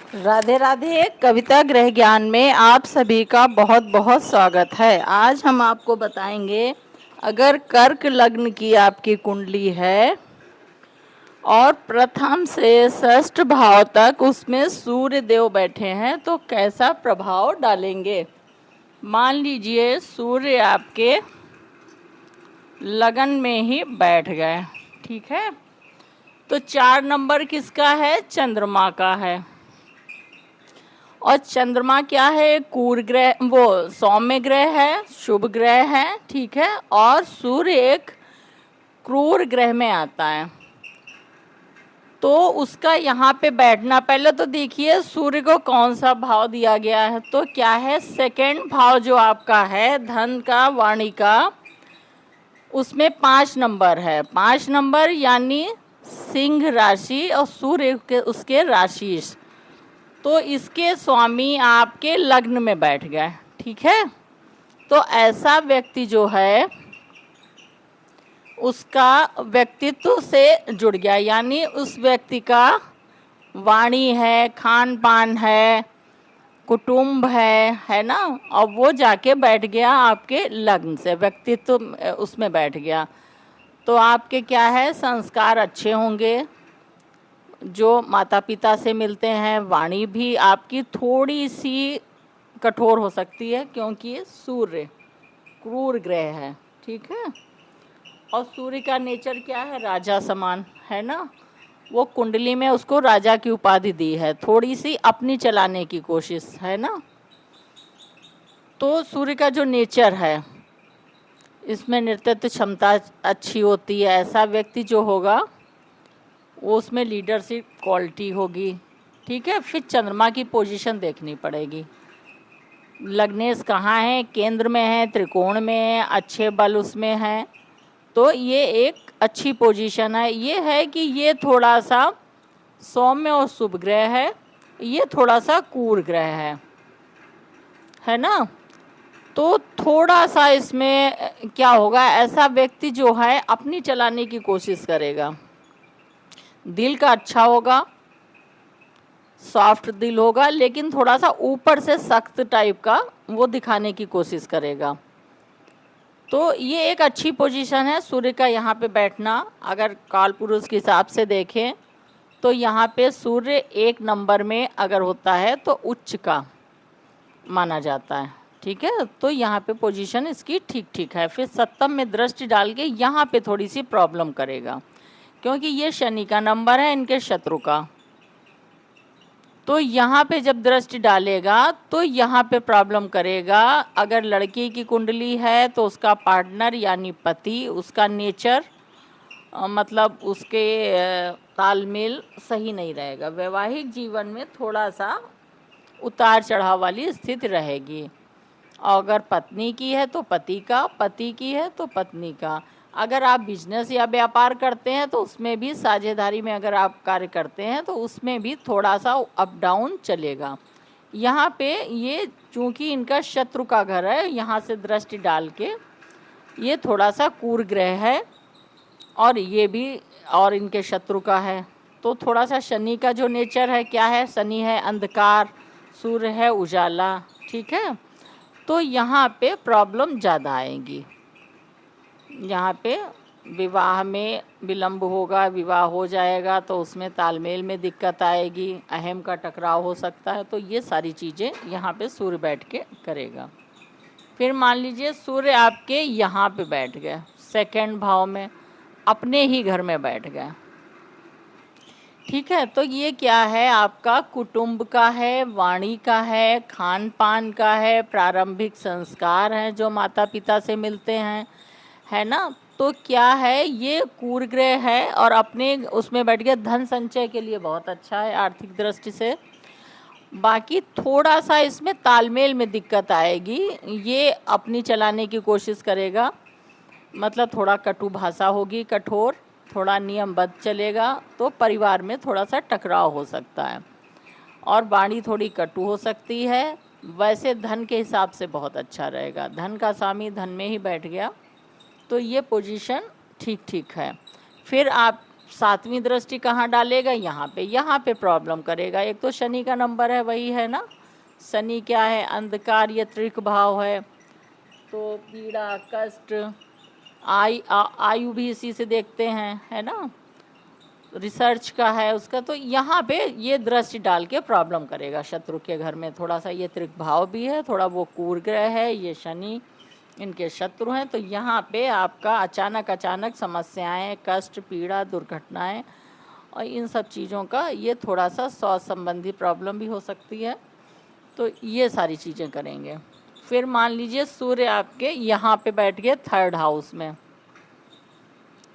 राधे राधे। कविता गृह ज्ञान में आप सभी का बहुत बहुत स्वागत है। आज हम आपको बताएंगे, अगर कर्क लग्न की आपकी कुंडली है और प्रथम से षष्ठ भाव तक उसमें सूर्य देव बैठे हैं तो कैसा प्रभाव डालेंगे। मान लीजिए सूर्य आपके लगन में ही बैठ गए, ठीक है, तो 4 नंबर किसका है? चंद्रमा का है। और चंद्रमा क्या है? कूर ग्रह, वो सौम्य ग्रह है, शुभ ग्रह है, ठीक है। और सूर्य एक क्रूर ग्रह में आता है, तो उसका यहाँ पे बैठना, पहले तो देखिए सूर्य को कौन सा भाव दिया गया है, तो क्या है, सेकंड भाव जो आपका है धन का, वाणी का, उसमें 5 नंबर है। 5 नंबर यानी सिंह राशि और सूर्य के उसके राशि, तो इसके स्वामी आपके लग्न में बैठ गए, ठीक है। तो ऐसा व्यक्ति जो है उसका व्यक्तित्व से जुड़ गया, यानी उस व्यक्ति का वाणी है, खान पान है, कुटुंब है ना, और वो जाके बैठ गया आपके लग्न से, व्यक्तित्व उसमें बैठ गया। तो आपके क्या है, संस्कार अच्छे होंगे, जो माता पिता से मिलते हैं। वाणी भी आपकी थोड़ी सी कठोर हो सकती है क्योंकि ये सूर्य क्रूर ग्रह है, ठीक है। और सूर्य का नेचर क्या है? राजा समान है ना, वो कुंडली में उसको राजा की उपाधि दी है, थोड़ी सी अपनी चलाने की कोशिश है ना। तो सूर्य का जो नेचर है इसमें नेतृत्व क्षमता अच्छी होती है। ऐसा व्यक्ति जो होगा वो उसमें लीडरशिप क्वालिटी होगी, ठीक है। फिर चंद्रमा की पोजीशन देखनी पड़ेगी, लग्नेश कहाँ है, केंद्र में है, त्रिकोण में है, अच्छे बल उसमें है, तो ये एक अच्छी पोजीशन है। ये है कि ये थोड़ा सा सौम्य और शुभ ग्रह है, ये थोड़ा सा क्रूर ग्रह है ना। तो थोड़ा सा इसमें क्या होगा, ऐसा व्यक्ति जो है अपनी चलाने की कोशिश करेगा, दिल का अच्छा होगा, सॉफ्ट दिल होगा, लेकिन थोड़ा सा ऊपर से सख्त टाइप का वो दिखाने की कोशिश करेगा। तो ये एक अच्छी पोजीशन है सूर्य का यहाँ पे बैठना। अगर काल पुरुष के हिसाब से देखें तो यहाँ पे सूर्य 1 नंबर में अगर होता है तो उच्च का माना जाता है, ठीक है। तो यहाँ पे पोजीशन इसकी ठीक ठीक है। फिर सप्तम में दृष्टि डाल के यहाँ पे थोड़ी सी प्रॉब्लम करेगा, क्योंकि ये शनि का नंबर है, इनके शत्रु का। तो यहाँ पे जब दृष्टि डालेगा तो यहाँ पे प्रॉब्लम करेगा। अगर लड़की की कुंडली है तो उसका पार्टनर यानी पति, उसका नेचर मतलब उसके तालमेल सही नहीं रहेगा। वैवाहिक जीवन में थोड़ा सा उतार चढ़ाव वाली स्थिति रहेगी। अगर पत्नी की है तो पति का, पति की है तो पत्नी का। अगर आप बिजनेस या व्यापार करते हैं तो उसमें भी, साझेदारी में अगर आप कार्य करते हैं तो उसमें भी थोड़ा सा अप डाउन चलेगा। यहाँ पे ये चूँकि इनका शत्रु का घर है, यहाँ से दृष्टि डाल के ये थोड़ा सा क्रूर ग्रह है, और ये भी और इनके शत्रु का है। तो थोड़ा सा शनि का जो नेचर है, क्या है, शनि है अंधकार, सूर्य है उजाला, ठीक है। तो यहाँ पे प्रॉब्लम ज़्यादा आएगी। यहाँ पे विवाह में विलंब होगा, विवाह हो जाएगा तो उसमें तालमेल में दिक्कत आएगी, अहम का टकराव हो सकता है। तो ये सारी चीज़ें यहाँ पे सूर्य बैठ के करेगा। फिर मान लीजिए सूर्य आपके यहाँ पे बैठ गए, सेकंड भाव में, अपने ही घर में बैठ गए, ठीक है। तो ये क्या है, आपका कुटुंब का है, वाणी का है, खान पान का है, प्रारंभिक संस्कार हैं जो माता पिता से मिलते हैं, है ना। तो क्या है, ये क्रूर ग्रह है और अपने उसमें बैठ गया। धन संचय के लिए बहुत अच्छा है आर्थिक दृष्टि से। बाकी थोड़ा सा इसमें तालमेल में दिक्कत आएगी, ये अपनी चलाने की कोशिश करेगा, मतलब थोड़ा कटु भाषा होगी, कठोर, थोड़ा नियमबद्ध चलेगा, तो परिवार में थोड़ा सा टकराव हो सकता है, और वाणी थोड़ी कटु हो सकती है। वैसे धन के हिसाब से बहुत अच्छा रहेगा, धन का स्वामी धन में ही बैठ गया, तो ये पोजीशन ठीक ठीक है। फिर आप सातवीं दृष्टि कहाँ डालेगा, यहाँ पे प्रॉब्लम करेगा। एक तो शनि का नंबर है, वही है ना, शनि क्या है, अंधकार, ये त्रिक भाव है, तो पीड़ा, कष्ट, आयु भी इसी से देखते हैं, है ना, रिसर्च का है उसका। तो यहाँ पे ये दृष्टि डाल के प्रॉब्लम करेगा शत्रु के घर में। थोड़ा सा ये त्रिक भाव भी है, थोड़ा वो क्रूर ग्रह है, ये शनि इनके शत्रु हैं। तो यहाँ पे आपका अचानक समस्याएं, कष्ट, पीड़ा, दुर्घटनाएं और इन सब चीज़ों का ये थोड़ा सा स्वास्थ्य संबंधी प्रॉब्लम भी हो सकती है। तो ये सारी चीज़ें करेंगे। फिर मान लीजिए सूर्य आपके यहाँ पे बैठ गए 3rd हाउस में,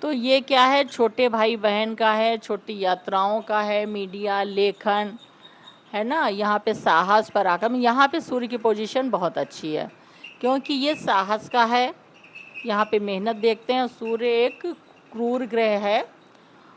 तो ये क्या है, छोटे भाई बहन का है, छोटी यात्राओं का है, मीडिया, लेखन, है ना, यहाँ पे साहस, पराक्रम। यहाँ पे सूर्य की पोजीशन बहुत अच्छी है क्योंकि ये साहस का है। यहाँ पे मेहनत देखते हैं। सूर्य एक क्रूर ग्रह है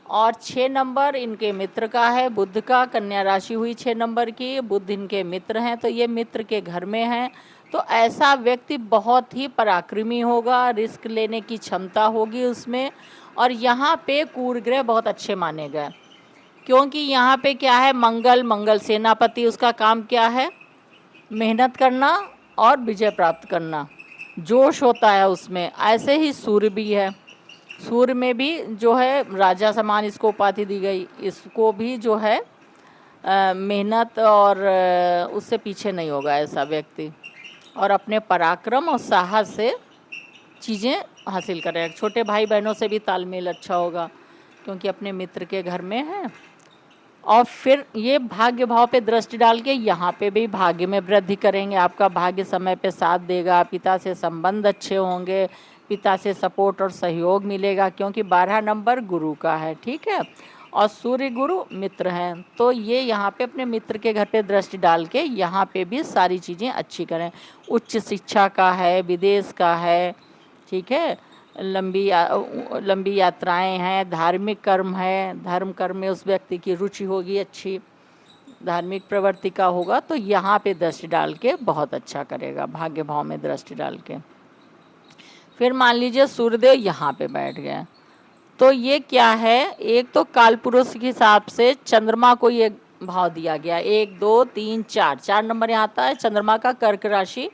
और 6 नंबर इनके मित्र का है, बुध का। कन्या राशि हुई 6 नंबर की, बुध इनके मित्र हैं, तो ये मित्र के घर में हैं। तो ऐसा व्यक्ति बहुत ही पराक्रमी होगा, रिस्क लेने की क्षमता होगी उसमें। और यहाँ पे क्रूर ग्रह बहुत अच्छे माने गए क्योंकि यहाँ पे क्या है, मंगल सेनापति, उसका काम क्या है, मेहनत करना और विजय प्राप्त करना, जोश होता है उसमें। ऐसे ही सूर्य भी है, सूर्य में भी जो है राजा समान इसको उपाधि दी गई। इसको भी जो है मेहनत और उससे पीछे नहीं होगा ऐसा व्यक्ति, और अपने पराक्रम और साहस से चीज़ें हासिल करेगा। छोटे भाई बहनों से भी तालमेल अच्छा होगा क्योंकि अपने मित्र के घर में है। और फिर ये भाग्य भाव पे दृष्टि डाल के यहाँ पे भी भाग्य में वृद्धि करेंगे। आपका भाग्य समय पे साथ देगा, पिता से संबंध अच्छे होंगे, पिता से सपोर्ट और सहयोग मिलेगा क्योंकि 12 नंबर गुरु का है, ठीक है, और सूर्य गुरु मित्र हैं। तो ये यहाँ पे अपने मित्र के घर पे दृष्टि डाल के यहाँ पे भी सारी चीज़ें अच्छी करें। उच्च शिक्षा का है, विदेश का है, ठीक है, लंबी यात्राएं हैं, धार्मिक कर्म है, धर्म कर्म में उस व्यक्ति की रुचि होगी, अच्छी धार्मिक प्रवृत्ति का होगा। तो यहाँ पे दृष्टि डाल के बहुत अच्छा करेगा, भाग्य भाव में दृष्टि डाल के। फिर मान लीजिए सूर्यदेव यहाँ पे बैठ गए, तो ये क्या है, एक तो कालपुरुष के हिसाब से चंद्रमा को ये भाव दिया गया, 1 2 3 4 नंबर यहाँ आता है। चंद्रमा का कर्क राशि,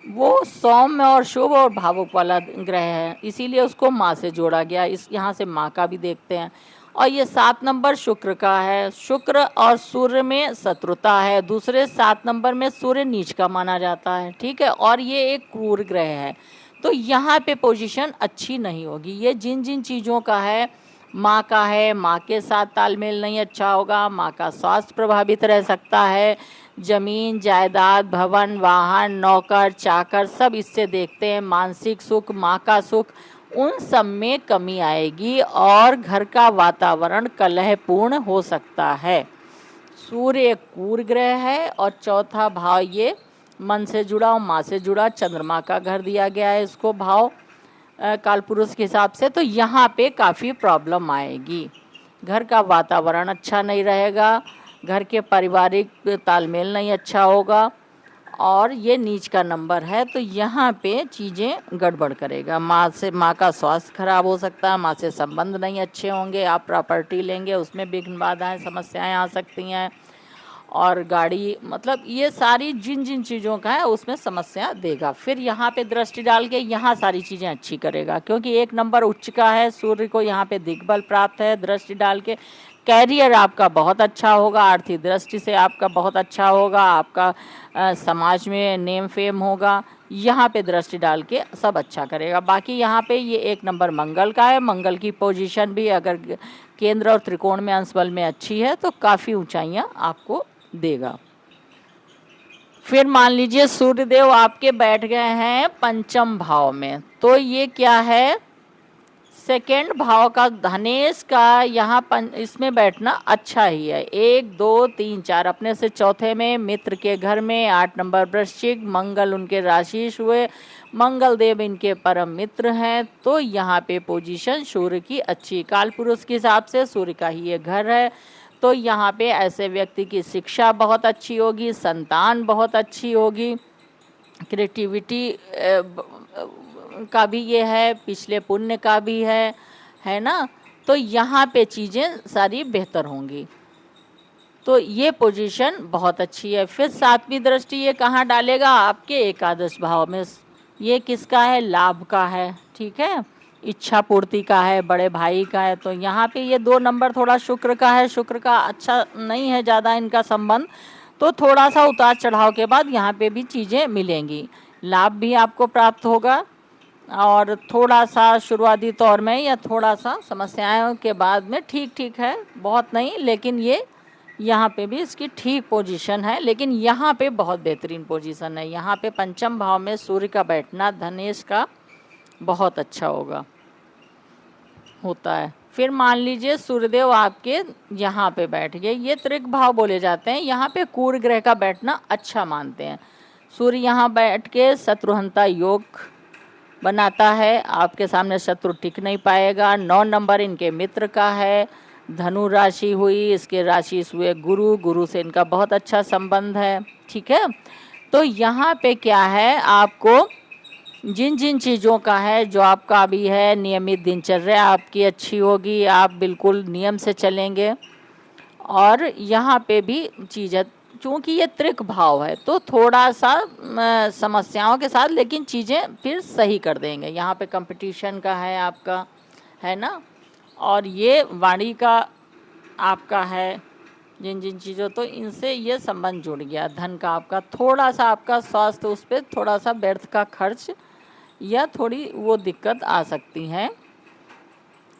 वो सौम्य और शुभ और भावुक वाला ग्रह है, इसीलिए उसको माँ से जोड़ा गया। इस यहाँ से माँ का भी देखते हैं। और ये 7 नंबर शुक्र का है। शुक्र और सूर्य में शत्रुता है, दूसरे 7 नंबर में सूर्य नीच का माना जाता है, ठीक है, और ये एक क्रूर ग्रह है। तो यहाँ पे पोजीशन अच्छी नहीं होगी। ये जिन जिन चीज़ों का है, माँ का है, माँ के साथ तालमेल नहीं अच्छा होगा, माँ का स्वास्थ्य प्रभावित रह सकता है, जमीन जायदाद, भवन, वाहन, नौकर चाकर सब इससे देखते हैं। मानसिक सुख, माँ का सुख, उन सब में कमी आएगी और घर का वातावरण कलहपूर्ण हो सकता है। सूर्य एक क्रूर ग्रह है और चौथा भाव ये मन से जुड़ा और माँ से जुड़ा, चंद्रमा का घर दिया गया है इसको भाव कालपुरुष के हिसाब से। तो यहाँ पे काफ़ी प्रॉब्लम आएगी, घर का वातावरण अच्छा नहीं रहेगा, घर के पारिवारिक तालमेल नहीं अच्छा होगा, और ये नीच का नंबर है। तो यहाँ पे चीज़ें गड़बड़ करेगा। माँ का स्वास्थ्य खराब हो सकता है, माँ से संबंध नहीं अच्छे होंगे, आप प्रॉपर्टी लेंगे उसमें विघ्न बाधाएं समस्याएं आ सकती हैं, और गाड़ी, मतलब ये सारी जिन जिन चीज़ों का है उसमें समस्या देगा। फिर यहाँ पे दृष्टि डाल के यहाँ सारी चीज़ें अच्छी करेगा क्योंकि 1 नंबर उच्च का है, सूर्य को यहाँ पे दिग्बल प्राप्त है। दृष्टि डाल के कैरियर आपका बहुत अच्छा होगा, आर्थिक दृष्टि से आपका बहुत अच्छा होगा, आपका समाज में नेम फेम होगा। यहाँ पे दृष्टि डाल के सब अच्छा करेगा। बाकी यहाँ पे ये 1 नंबर मंगल का है। मंगल की पोजीशन भी अगर केंद्र और त्रिकोण में अंश बल में अच्छी है तो काफ़ी ऊंचाइयाँ आपको देगा। फिर मान लीजिए सूर्यदेव आपके बैठ गए हैं 5म भाव में, तो ये क्या है, 2nd भाव का धनेश का यहाँ इसमें बैठना अच्छा ही है। 1 2 3 4 अपने से चौथे में, मित्र के घर में। 8 नंबर वृश्चिक, मंगल उनके राशिश हुए, मंगल देव इनके परम मित्र हैं। तो यहाँ पे पोजीशन सूर्य की अच्छी, कालपुरुष के हिसाब से सूर्य का ही ये घर है। तो यहाँ पे ऐसे व्यक्ति की शिक्षा बहुत अच्छी होगी, संतान बहुत अच्छी होगी, क्रिएटिविटी का भी ये है, पिछले पुण्य का भी है ना। तो यहाँ पे चीज़ें सारी बेहतर होंगी। तो ये पोजीशन बहुत अच्छी है। फिर 7वीं दृष्टि ये कहाँ डालेगा? आपके एकादश भाव में। ये किसका है? लाभ का है, ठीक है, इच्छा पूर्ति का है, बड़े भाई का है। तो यहाँ पे ये 2 नंबर थोड़ा शुक्र का है, शुक्र का अच्छा नहीं है ज़्यादा इनका संबंध, तो थोड़ा सा उतार चढ़ाव के बाद यहाँ पे भी चीज़ें मिलेंगी, लाभ भी आपको प्राप्त होगा, और थोड़ा सा शुरुआती तौर में या थोड़ा सा समस्याओं के बाद में ठीक ठीक है, बहुत नहीं, लेकिन ये यहाँ पे भी इसकी ठीक पोजीशन है। लेकिन यहाँ पे बहुत बेहतरीन पोजीशन है। यहाँ पे पंचम भाव में सूर्य का बैठना धनेश का बहुत अच्छा होता है। फिर मान लीजिए सूर्यदेव आपके यहाँ पे बैठ गए, ये त्रिक भाव बोले जाते हैं। यहाँ पे कुर ग्रह का बैठना अच्छा मानते हैं। सूर्य यहाँ बैठ के शत्रुहंता योग बनाता है, आपके सामने शत्रु टिक नहीं पाएगा। 9 नंबर इनके मित्र का है, धनु राशि हुई, इसके राशि हुए गुरु से इनका बहुत अच्छा संबंध है, ठीक है। तो यहाँ पे क्या है, आपको जिन जिन चीज़ों का है, जो आपका भी है, नियमित दिनचर्या आपकी अच्छी होगी, आप बिल्कुल नियम से चलेंगे। और यहाँ पे भी चीज़ें, चूँकि ये त्रिक भाव है तो थोड़ा सा समस्याओं के साथ, लेकिन चीज़ें फिर सही कर देंगे। यहाँ पे कंपटीशन का है आपका, है ना, और ये वाणी का आपका है, जिन जिन चीज़ों, तो इनसे ये संबंध जुड़ गया। धन का आपका थोड़ा सा, आपका स्वास्थ्य, उस पर थोड़ा सा व्यर्थ का खर्च या थोड़ी वो दिक्कत आ सकती है,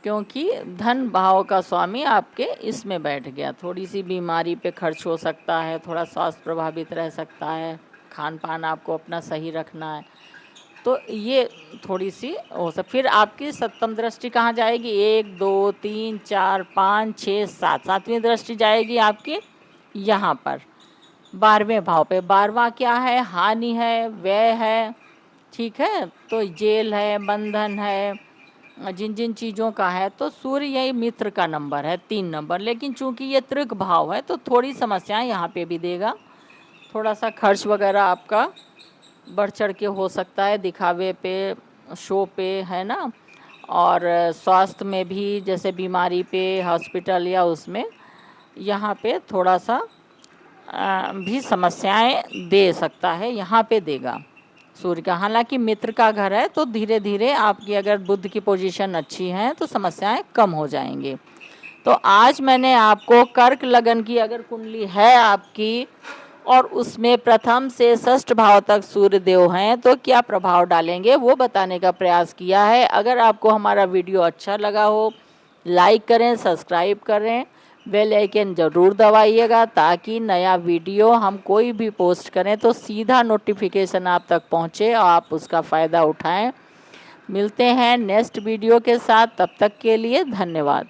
क्योंकि धन भाव का स्वामी आपके इसमें बैठ गया। थोड़ी सी बीमारी पे खर्च हो सकता है, थोड़ा स्वास्थ्य प्रभावित रह सकता है, खान पान आपको अपना सही रखना है, तो ये थोड़ी सी हो सकती। फिर आपकी 7वीं दृष्टि कहाँ जाएगी? 1 2 3 4 5 6 7, 7वीं दृष्टि जाएगी आपकी यहाँ पर 12वें भाव पे। 12वां क्या है? हानि है, व्यय है, ठीक है, तो जेल है, बंधन है, जिन जिन चीज़ों का है। तो सूर्य यही मित्र का नंबर है, 3 नंबर, लेकिन चूंकि ये त्रिक भाव है तो थोड़ी समस्याएं यहाँ पे भी देगा। थोड़ा सा खर्च वगैरह आपका बढ़ चढ़ के हो सकता है, दिखावे पे, शो पे, है ना, और स्वास्थ्य में भी, जैसे बीमारी पे, हॉस्पिटल या उसमें, यहाँ पे थोड़ा सा भी समस्याएं दे सकता है, यहाँ पे देगा सूर्य का। हालांकि मित्र का घर है तो धीरे धीरे आपकी अगर बुद्ध की पोजीशन अच्छी है तो समस्याएं कम हो जाएंगी। तो आज मैंने आपको कर्क लगन की अगर कुंडली है आपकी और उसमें प्रथम से 6ठ भाव तक सूर्य देव हैं तो क्या प्रभाव डालेंगे वो बताने का प्रयास किया है। अगर आपको हमारा वीडियो अच्छा लगा हो, लाइक करें, सब्सक्राइब करें, बेल आइकन ज़रूर दबाइएगा, ताकि नया वीडियो हम कोई भी पोस्ट करें तो सीधा नोटिफिकेशन आप तक पहुंचे और आप उसका फ़ायदा उठाएं। मिलते हैं नेक्स्ट वीडियो के साथ, तब तक के लिए धन्यवाद।